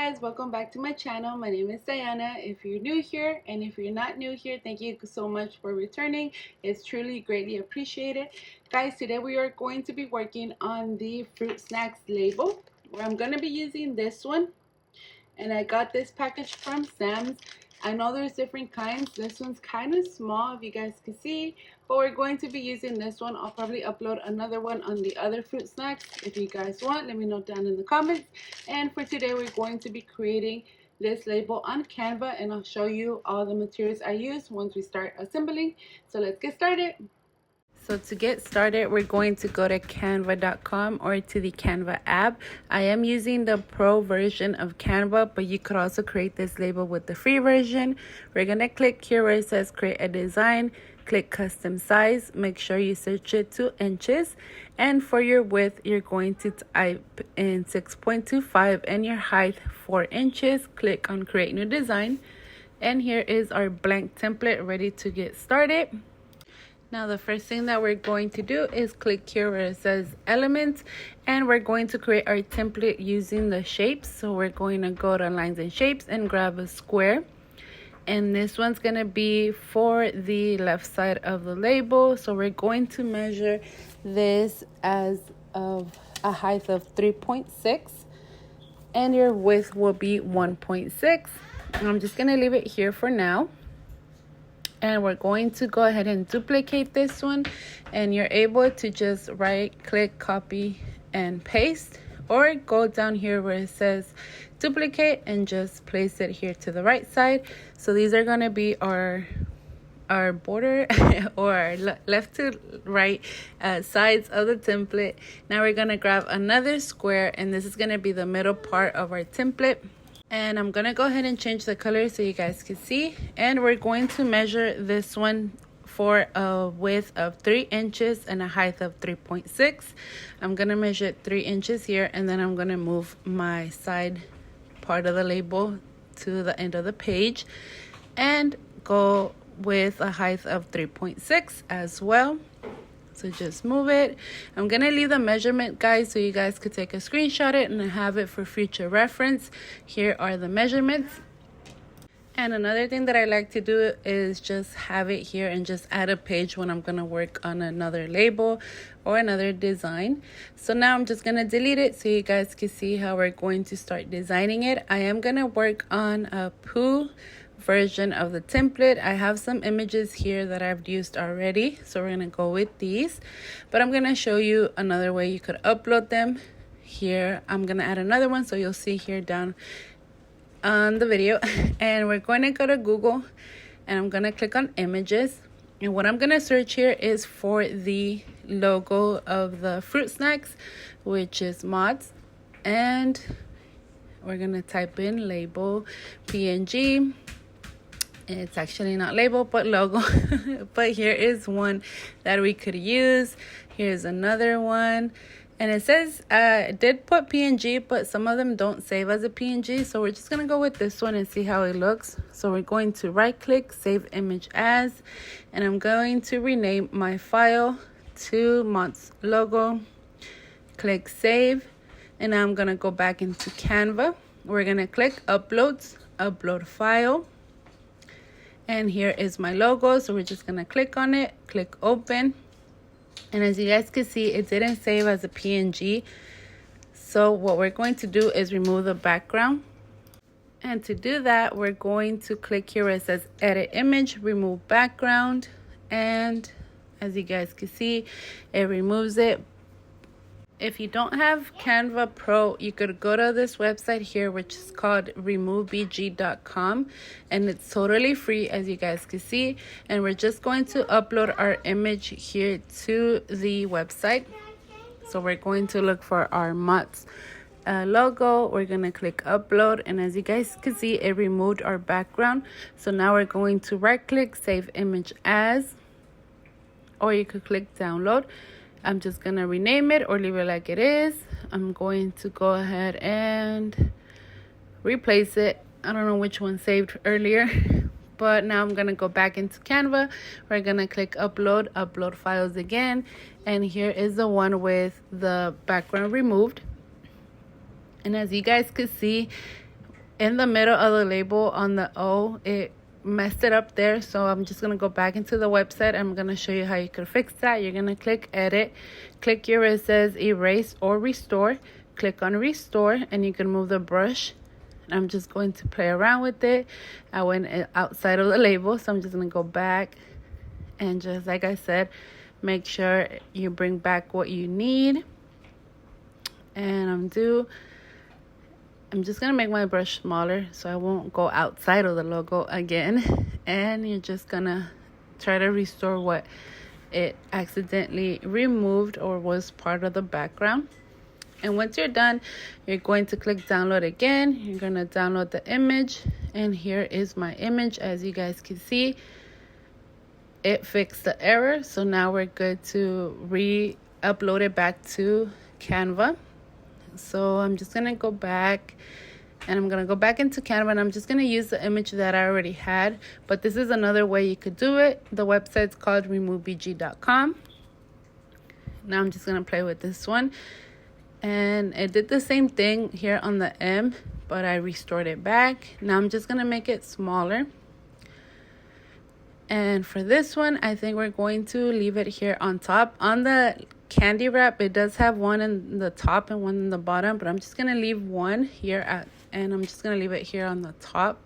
guys, welcome back to my channel. My name is Diana. If you're new here and if you're not new here, thank you so much for returning. It's truly greatly appreciated. Guys, today we are going to be working on the fruit snacks label, where I'm going to be using this one, and I got this package from Sam's. I know there's different kinds. This one's kind of small, if you guys can see, but we're going to be using this one. I'll probably upload another one on the other fruit snacks. If you guys want, let me know down in the comments. And for today, we're going to be creating this label on Canva, and I'll show you all the materials I use once we start assembling. So let's get started. So to get started, we're going to go to canva.com or to the Canva app. I am using the pro version of Canva, but you could also create this label with the free version. We're going to click here where it says create a design, click custom size, make sure you search it to inches, and for your width, you're going to type in 6.25 and your height 4 inches. Click on create new design, and here is our blank template ready to get started. Now the first thing that we're going to do is click here where it says elements, and we're going to create our template using the shapes. So we're going to go to lines and shapes and grab a square, and this one's going to be for the left side of the label. So we're going to measure this as of a height of 3.6, and your width will be 1.6. I'm just going to leave it here for now. And we're going to go ahead and duplicate this one, and you're able to just right click, copy and paste, or go down here where it says duplicate and just place it here to the right side. So these are going to be our border or our left to right sides of the template. Now we're going to grab another square, and this is going to be the middle part of our template. And I'm going to go ahead and change the color so you guys can see. And we're going to measure this one for a width of 3 inches and a height of 3.6. I'm going to measure 3 inches here, and then I'm going to move my side part of the label to the end of the page and go with a height of 3.6 as well. So just move it. I'm going to leave the measurement, guys, so you guys could take a screenshot it and have it for future reference. Here are the measurements. And another thing that I like to do is just have it here and just add a page when I'm going to work on another label or another design. So now I'm just going to delete it so you guys can see how we're going to start designing it. I am going to work on a Pooh version of the template. I have some images here that I've used already, so we're gonna go with these, but I'm gonna show you another way you could upload them. Here I'm gonna add another one, so you'll see here down on the video. And we're going to go to Google, and I'm gonna click on images, and what I'm gonna search here is for the logo of the fruit snacks, which is mods, and we're gonna type in label PNG. It's actually not label but logo. But here is one that we could use. Here's another one, and it says I did put PNG, but some of them don't save as a PNG, so we're just gonna go with this one and see how it looks. So we're going to right click, save image as, and I'm going to rename my file to Mott's logo. Click save, and now I'm gonna go back into Canva. We're gonna click uploads, upload file. And here is my logo, so we're just gonna click on it, click open, and as you guys can see, it didn't save as a PNG. So what we're going to do is remove the background, and to do that, we're going to click here where it says edit image, remove background, and as you guys can see, it removes it. If you don't have Canva Pro, you could go to this website here, which is called removebg.com, and it's totally free, as you guys can see. And we're just going to upload our image here to the website. So we're going to look for our Mott's logo. We're going to click upload, and as you guys can see, it removed our background. So now we're going to right click, save image as, or you could click download. I'm just going to rename it or leave it like it is. I'm going to go ahead and replace it. I don't know which one saved earlier, but now I'm going to go back into Canva. We're going to click upload, upload files again. And here is the one with the background removed. And as you guys could see, in the middle of the label on the O, it messed it up there. So I'm just going to go back into the website. I'm going to show you how you can fix that. You're going to click edit, click here where it says erase or restore, click on restore, and you can move the brush. I'm just going to play around with it. I went outside of the label, so I'm just going to go back and just like I said, make sure you bring back what you need. And I'm just going to make my brush smaller so I won't go outside of the logo again. And you're just going to try to restore what it accidentally removed or was part of the background. And once you're done, you're going to click download again. You're going to download the image. And here is my image. As you guys can see, it fixed the error. So now we're good to re-upload it back to Canva. So I'm just going to go back. And I'm going to go back into Canva. And I'm just going to use the image that I already had. But this is another way you could do it. The website's called removebg.com. Now I'm just going to play with this one. And it did the same thing here on the M, but I restored it back. Now I'm just going to make it smaller. And for this one, I think we're going to leave it here on top. On the candy wrap, it does have one in the top and one in the bottom, but I'm just going to leave one here and I'm just going to leave it here on the top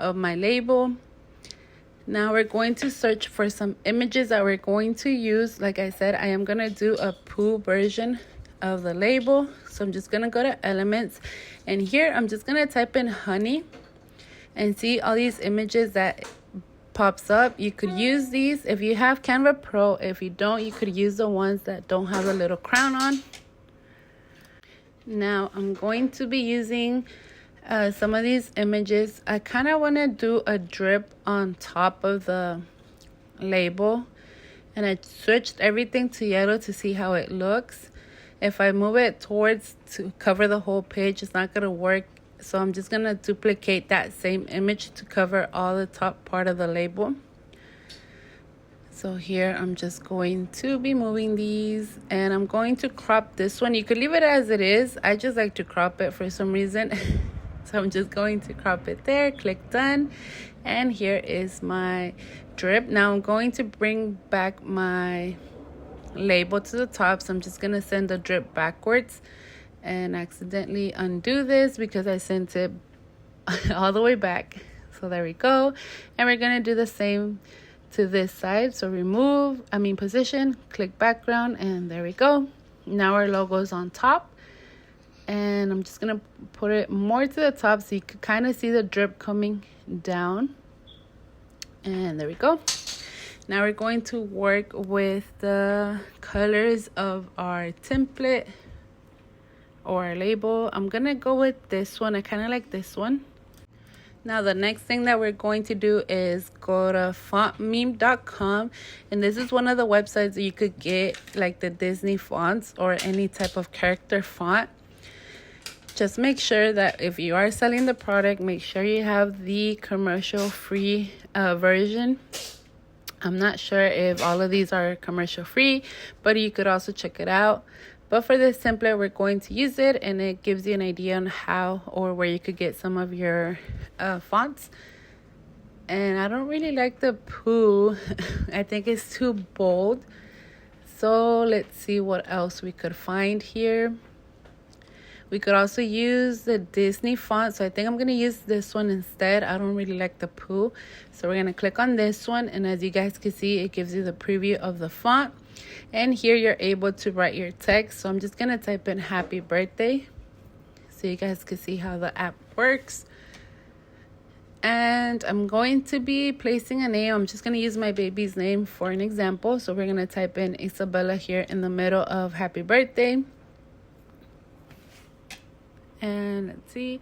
of my label. Now we're going to search for some images that we're going to use. Like I said, I am going to do a poo version of the label. So I'm just going to go to elements, and here I'm just going to type in honey and see all these images that pops up. You could use these if you have Canva Pro. If you don't, you could use the ones that don't have a little crown on. Now I'm going to be using some of these images. I kind of want to do a drip on top of the label, and I switched everything to yellow to see how it looks. If I move it towards to cover the whole page, it's not going to work. So I'm just going to duplicate that same image to cover all the top part of the label. So here I'm just going to be moving these, and I'm going to crop this one. You could leave it as it is. I just like to crop it for some reason. So I'm just going to crop it there, click done. And here is my drip. Now I'm going to bring back my label to the top. So I'm just going to send the drip backwards and accidentally undo this because I sent it all the way back. So there we go. And we're going to do the same to this side. So position, click background, and there we go. Now our logo is on top. And I'm just going to put it more to the top so you can kind of see the drip coming down. And there we go. Now we're going to work with the colors of our template or our label. I'm going to go with this one. I kind of like this one. Now the next thing that we're going to do is go to fontmeme.com, and this is one of the websites that you could get like the Disney fonts or any type of character font. Just make sure that if you are selling the product, make sure you have the commercial free version. I'm not sure if all of these are commercial free, but you could also check it out. But for this template, we're going to use it, and it gives you an idea on how or where you could get some of your fonts. And I don't really like the poo. I think it's too bold. So let's see what else we could find here. We could also use the Disney font. So I think I'm going to use this one instead. I don't really like the poo. So we're going to click on this one. And as you guys can see, it gives you the preview of the font. And here you're able to write your text. So I'm just going to type in happy birthday so you guys can see how the app works. And I'm going to be placing a name. I'm just going to use my baby's name for an example. So we're going to type in Isabella here in the middle of happy birthday. And let's see,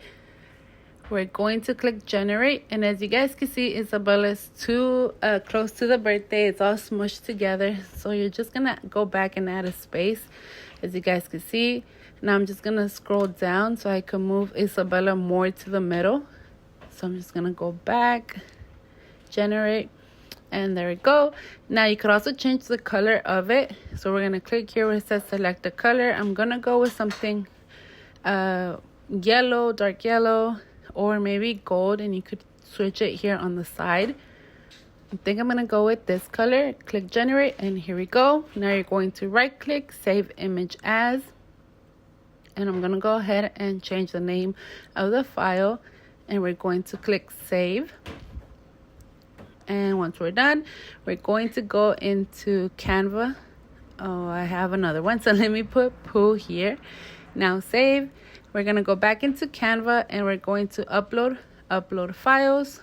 we're going to click generate. And as you guys can see, Isabella's too close to the birthday. It's all smushed together. So you're just going to go back and add a space, as you guys can see. Now I'm just going to scroll down so I can move Isabella more to the middle. So I'm just going to go back, generate, and there we go. Now you could also change the color of it. So we're going to click here where it says select a color. I'm going to go with something yellow, dark yellow, or maybe gold, and you could switch it here on the side. I think I'm going to go with this color. Click generate, and here we go. Now you're going to right click, save image as, and I'm going to go ahead and change the name of the file, and we're going to click save. And once we're done, we're going to go into Canva. Oh, I have another one, so let me put Pooh here. Now save. We're going to go back into Canva, and we're going to upload files.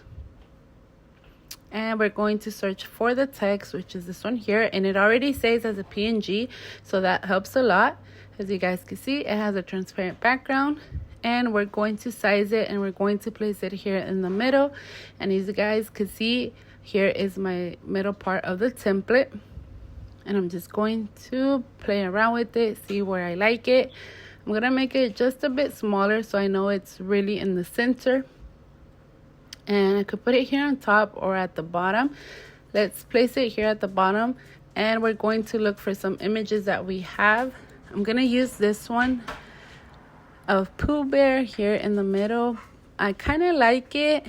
And we're going to search for the text, which is this one here, and it already says as a PNG, so that helps a lot. As you guys can see, it has a transparent background, and we're going to size it, and we're going to place it here in the middle. And as you guys can see, here is my middle part of the template, and I'm just going to play around with it, see where I like it. I'm gonna make it just a bit smaller so I know it's really in the center. And I could put it here on top or at the bottom. Let's place it here at the bottom, and we're going to look for some images that we have. I'm gonna use this one of Pooh Bear here in the middle. I kind of like it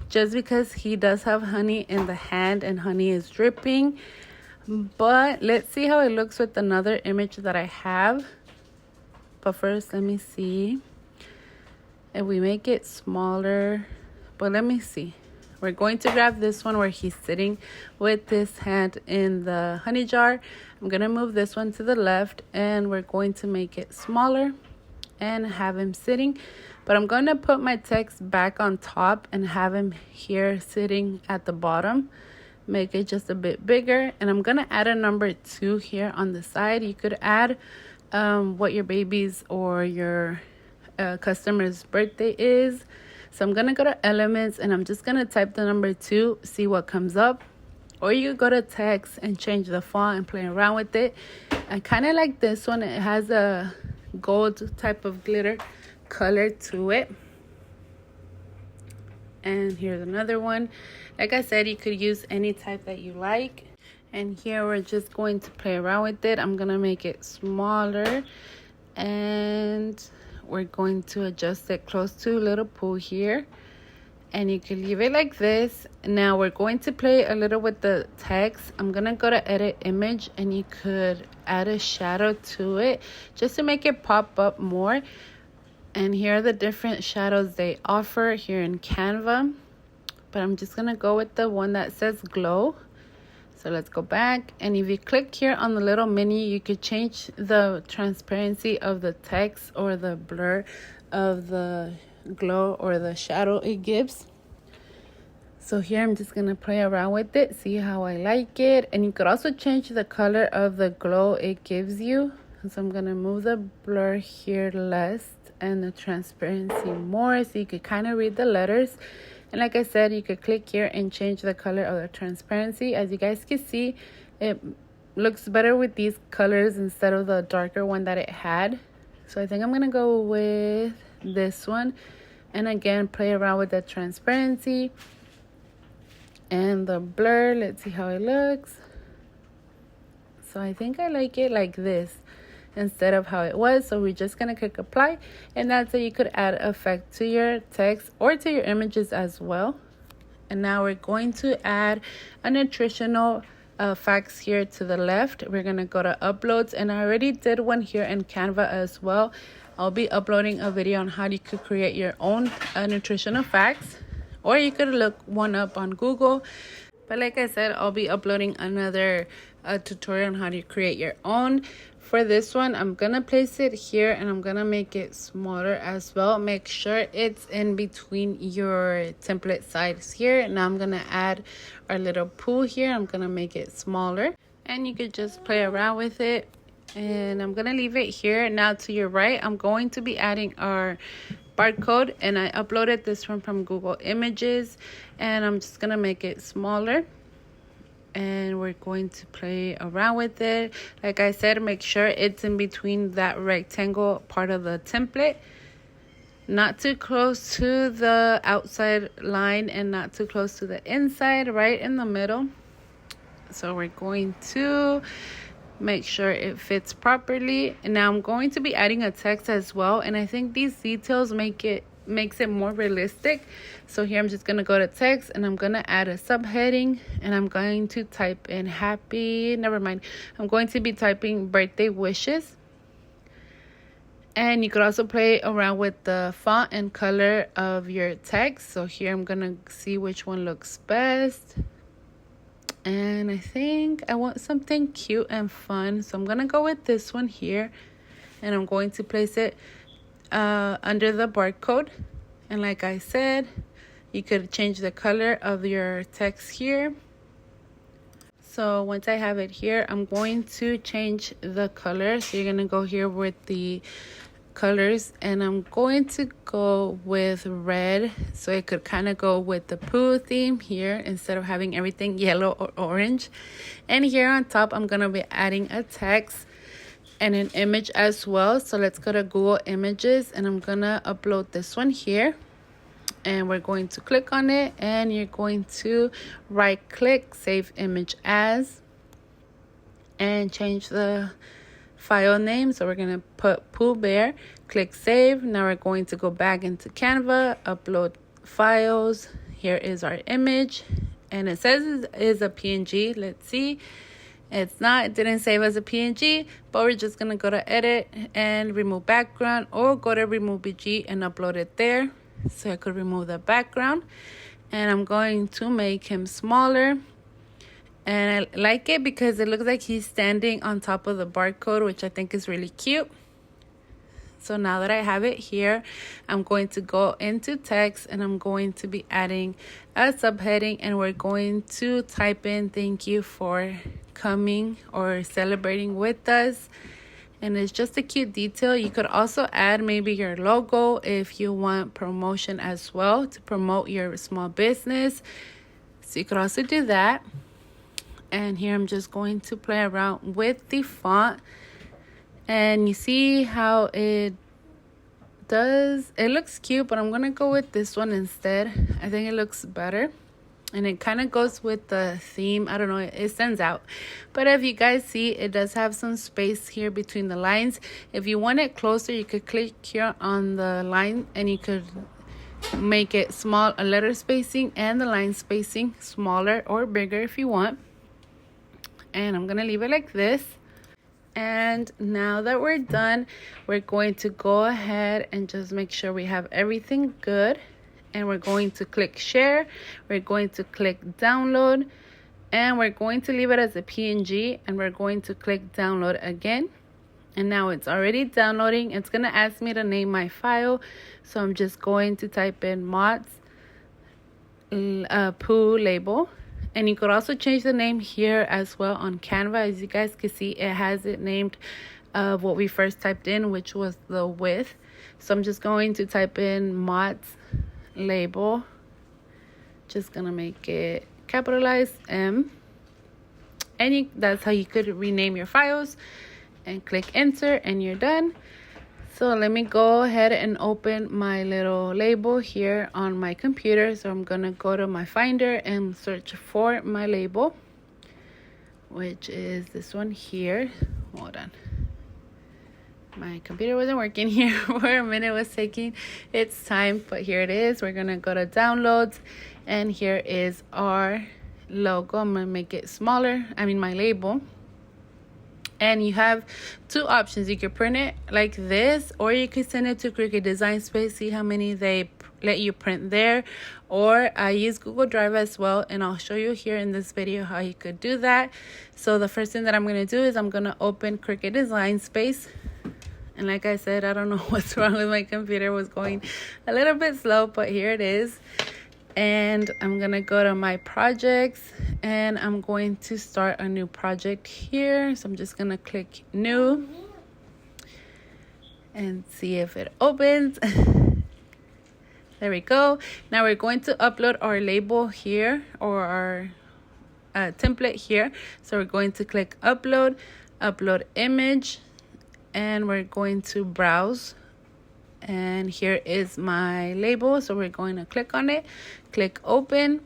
just because he does have honey in the hand and honey is dripping. But let's see how it looks with another image that I have. But first, let me see if we make it smaller. But let me see. We're going to grab this one where he's sitting with his hand in the honey jar. I'm going to move this one to the left, and we're going to make it smaller and have him sitting. But I'm going to put my text back on top and have him here sitting at the bottom. Make it just a bit bigger. And I'm going to add a number 2 here on the side. You could add what your baby's or your customer's birthday is. So I'm going to go to elements, and I'm just going to type the number 2, see what comes up. Or you could go to text and change the font and play around with it. I kind of like this one. It has a gold type of glitter color to it. And here's another one. Like I said, you could use any type that you like. And here we're just going to play around with it. I'm going to make it smaller, and we're going to adjust it close to little Pooh here. And you can leave it like this. Now we're going to play a little with the text. I'm going to go to edit image, and you could add a shadow to it just to make it pop up more. And here are the different shadows they offer here in Canva. But I'm just going to go with the one that says glow. So let's go back, and if you click here on the little menu, you could change the transparency of the text or the blur of the glow or the shadow it gives. So here I'm just going to play around with it, see how I like it. And you could also change the color of the glow it gives you. So I'm going to move the blur here less and the transparency more, so you could kind of read the letters. And like I said, you could click here and change the color of the transparency. As you guys can see, it looks better with these colors instead of the darker one that it had. So I think I'm going to go with this one. And again, play around with the transparency and the blur. Let's see how it looks. So I think I like it like this instead of how it was. So we're just going to click apply, and that's how you could add effect to your text or to your images as well. And now we're going to add a nutritional facts here to the left. We're going to go to uploads, and I already did one here in Canva as well. I'll be uploading a video on how you could create your own nutritional facts, or you could look one up on Google. But like I said, I'll be uploading another tutorial on how to create your own. For this one, I'm going to place it here, and I'm going to make it smaller as well. Make sure it's in between your template sides here. Now I'm going to add our little Pooh here. I'm going to make it smaller, and you could just play around with it. And I'm going to leave it here. Now to your right, I'm going to be adding our barcode, and I uploaded this one from Google Images, and I'm just going to make it smaller. And we're going to play around with it. Like I said, make sure it's in between that rectangle part of the template. Not too close to the outside line and not too close to the inside, right in the middle. So we're going to make sure it fits properly. And now I'm going to be adding a text as well. And I think these details make it makes it more realistic. So here I'm just going to go to text, and I'm going to add a subheading, and I'm going to type in I'm going to be typing birthday wishes. And you could also play around with the font and color of your text. So here I'm going to see which one looks best. And I think I want something cute and fun. So I'm going to go with this one here. And I'm going to place it under the barcode. And like I said, you could change the color of your text here. So once I have it here, I'm going to change the color. So you're going to go here with the colors, and I'm going to go with red, so it could kind of go with the Pooh theme here instead of having everything yellow or orange. And here on top, I'm going to be adding a text and an image as well. So let's go to Google Images, and I'm going to upload this one here. And we're going to click on it, and you're going to right click, save image as, and change the file name. So we're going to put Pooh Bear, click save. Now we're going to go back into Canva, upload files. Here is our image, and it says it is a PNG. Let's see. It's not, it didn't save as a PNG, but we're just going to go to edit and remove background, or go to remove BG and upload it there. So I could remove the background, and I'm going to make him smaller. And I like it because it looks like he's standing on top of the barcode, which I think is really cute. So now that I have it here, I'm going to go into text, and I'm going to be adding a subheading, and we're going to type in thank you for coming or celebrating with us. And it's just a cute detail. You could also add maybe your logo if you want promotion as well, to promote your small business. So you could also do that. And here I'm just going to play around with the font. And you see how it does. It looks cute, but I'm going to go with this one instead. I think it looks better. And it kind of goes with the theme. I don't know, it stands out. But if you guys see, it does have some space here between the lines. If you want it closer, you could click here on the line, and you could make it small, a letter spacing and the line spacing smaller or bigger if you want. And I'm going to leave it like this. And now that we're done, we're going to go ahead and just make sure we have everything good. And we're going to click share, we're going to click download, and we're going to leave it as a PNG, and we're going to click download again. And now it's already downloading. It's going to ask me to name my file, so I'm just going to type in mods Pooh label. And you could also change the name here as well on Canva. As you guys can see, it has it named of what we first typed in, which was the width. So I'm just going to type in mods label, just gonna make it capitalized M, and that's how you could rename your files. And click enter, and you're done. So let me go ahead and open my little label here on my computer. So I'm gonna go to my Finder and search for my label, which is this one here. Hold on, my computer wasn't working here for a minute. It was taking its time, but here it is. We're gonna go to downloads, and here is our logo. I'm gonna make it smaller, my label. And you have two options. You could print it like this, or you could send it to Cricut Design Space, see how many they let you print there. Or I use Google Drive as well, and I'll show you here in this video how you could do that. So the first thing that I'm going to do is I'm going to open Cricut Design Space. And like I said, I don't know what's wrong with my computer. It was going a little bit slow, but here it is. And I'm going to go to my projects, and I'm going to start a new project here. So I'm just going to click new and see if it opens. There we go. Now we're going to upload our label here, or our template here. So we're going to click upload, upload image, and we're going to browse. And here is my label. So we're going to click on it, click open.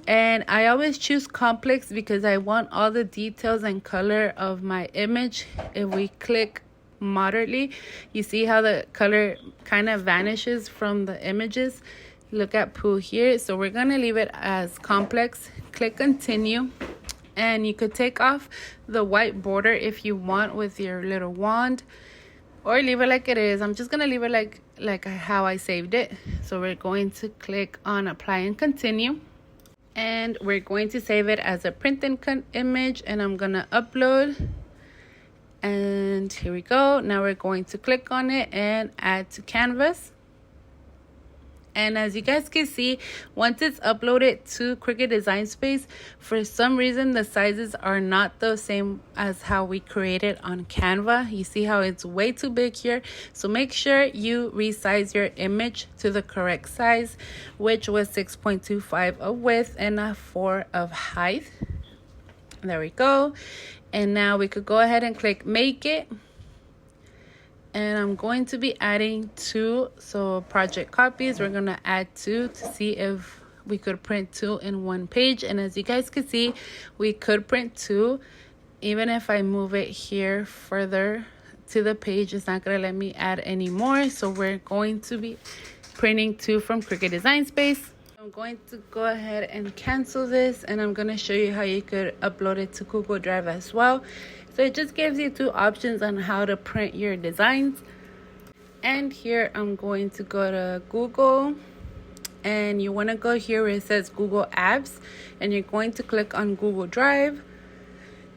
And I always choose complex because I want all the details and color of my image. If we click moderately. You see how the color kind of vanishes from the images? Look at Pooh here. So we're gonna leave it as complex. Click continue. And you could take off the white border if you want with your little wand, or leave it like it is. I'm just gonna leave it like how I saved it. So we're going to click on apply and continue, and we're going to save it as a printed image, and I'm gonna upload. And here we go. Now we're going to click on it and add to canvas. And as you guys can see, once it's uploaded to Cricut Design Space, for some reason the sizes are not the same as how we created on Canva. You see how it's way too big here. So make sure you resize your image to the correct size, which was 6.25 of width and a 4 of height. There we go. And now we could go ahead and click make it. And I'm going to be adding 2, so project copies, we're going to add 2 to see if we could print 2 in one page. And as you guys can see, we could print 2. Even if I move it here further to the page, it's not going to let me add any more. So we're going to be printing 2 from Cricut Design Space. I'm going to go ahead and cancel this, and I'm going to show you how you could upload it to Google Drive as well. So it just gives you 2 options on how to print your designs. And here I'm going to go to Google, and you want to go here where it says Google Apps, and you're going to click on Google Drive,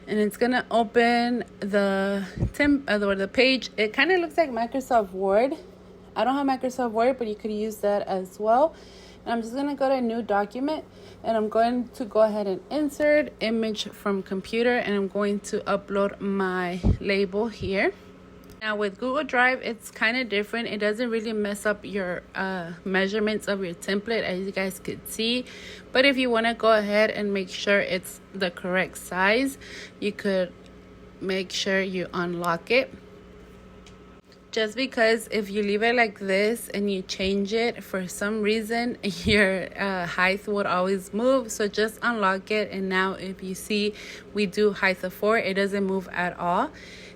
and it's going to open the page. It kind of looks like Microsoft Word. I don't have Microsoft Word, but you could use that as well. And I'm just going to go to new document, and I'm going to go ahead and insert image from computer, and I'm going to upload my label here. Now with Google Drive, it's kind of different. It doesn't really mess up your measurements of your template, as you guys could see. But if you want to go ahead and make sure it's the correct size, you could make sure you unlock it. Just because if you leave it like this and you change it, for some reason your height would always move. So just unlock it, and now if you see we do height of 4, it doesn't move at all.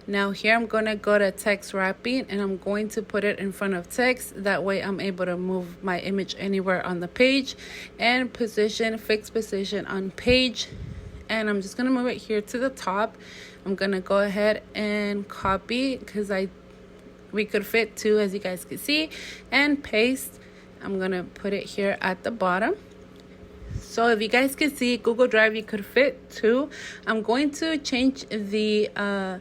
Now here I'm going to go to text wrapping, and I'm going to put it in front of text. That way I'm able to move my image anywhere on the page. And position, fixed position on page. And I'm just going to move it here to the top. I'm going to go ahead and copy, because we could fit 2, as you guys can see, and paste. I'm gonna put it here at the bottom. So if you guys can see, Google Drive, you could fit 2. I'm going to change the I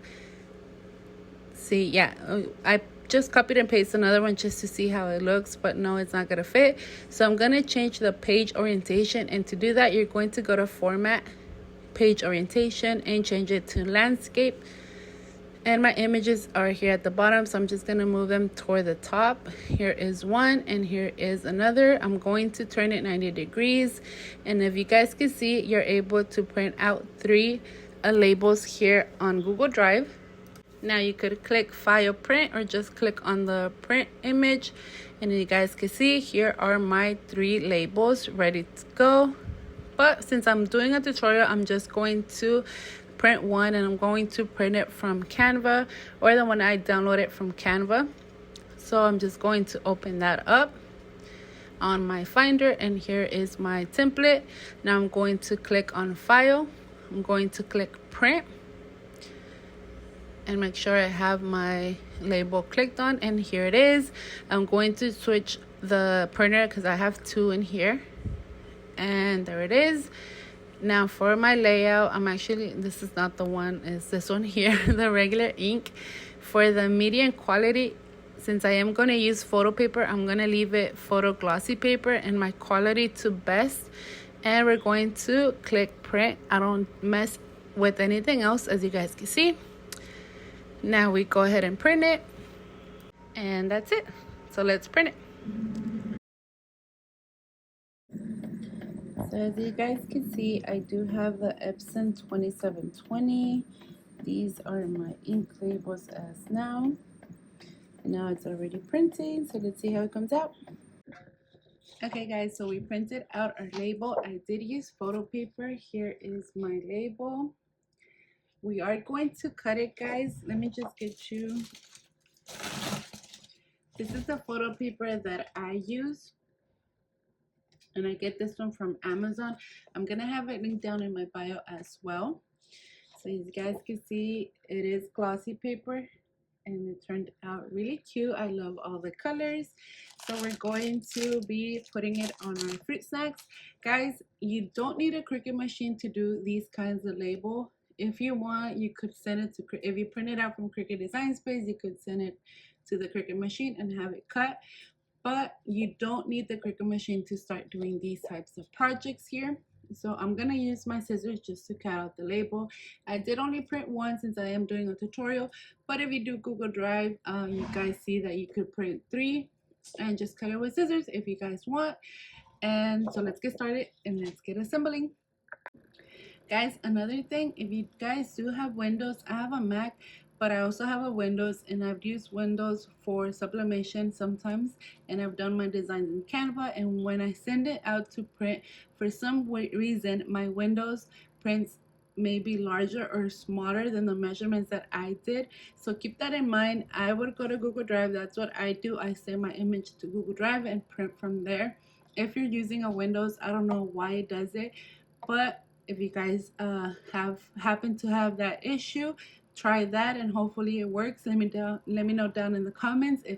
just copied and pasted another one just to see how it looks, but no, it's not gonna fit. So I'm gonna change the page orientation, and to do that, you're going to go to format, page orientation, and change it to landscape. And my images are here at the bottom, so I'm just going to move them toward the top. Here is one, and here is another. I'm going to turn it 90 degrees. And if you guys can see, you're able to print out 3 labels here on Google Drive. Now you could click File Print, or just click on the print image. And you guys can see, here are my 3 labels ready to go. But since I'm doing a tutorial, I'm just going to print one, and I'm going to print it from Canva, or the one I downloaded from Canva. So I'm just going to open that up on my Finder, and here is my template. Now I'm going to click on File. I'm going to click Print, and make sure I have my label clicked on, and here it is. I'm going to switch the printer because I have 2 in here, and there it is. Now for my layout, this is not the one, it's this one here, the regular ink. For the medium quality, since I am going to use photo paper, I'm going to leave it photo glossy paper, and my quality to best. And we're going to click print. I don't mess with anything else, as you guys can see. Now we go ahead and print it, and that's it. So let's print it. So as you guys can see, I do have the Epson 2720. These are my ink labels as now. And now it's already printing, so let's see how it comes out. Okay guys, so we printed out our label. I did use photo paper. Here is my label. We are going to cut it, guys. Let me just get you This is the photo paper that I use, and I get this one from Amazon. I'm gonna have it linked down in my bio as well. So as you guys can see, it is glossy paper and it turned out really cute. I love all the colors. So we're going to be putting it on our fruit snacks. Guys, you don't need a Cricut machine to do these kinds of label. If you want, you could send it to, if you print it out from Cricut Design Space, you could send it to the Cricut machine and have it cut. But you don't need the Cricut machine to start doing these types of projects here. So I'm gonna use my scissors just to cut out the label. I did only print one since I am doing a tutorial, but if you do Google Drive, you guys see that you could print 3 and just cut it with scissors if you guys want. And so let's get started and let's get assembling. Guys, another thing, if you guys do have Windows, I have a Mac, but I also have a Windows, and I've used Windows for sublimation sometimes, and I've done my designs in Canva, and when I send it out to print, for some reason my Windows prints may be larger or smaller than the measurements that I did. So keep that in mind. I would go to Google Drive. That's what I do. I save my image to Google Drive and print from there. If you're using a Windows, I don't know why it does it, but if you guys have happen to have that issue, try that and hopefully it works. Let me know down in the comments if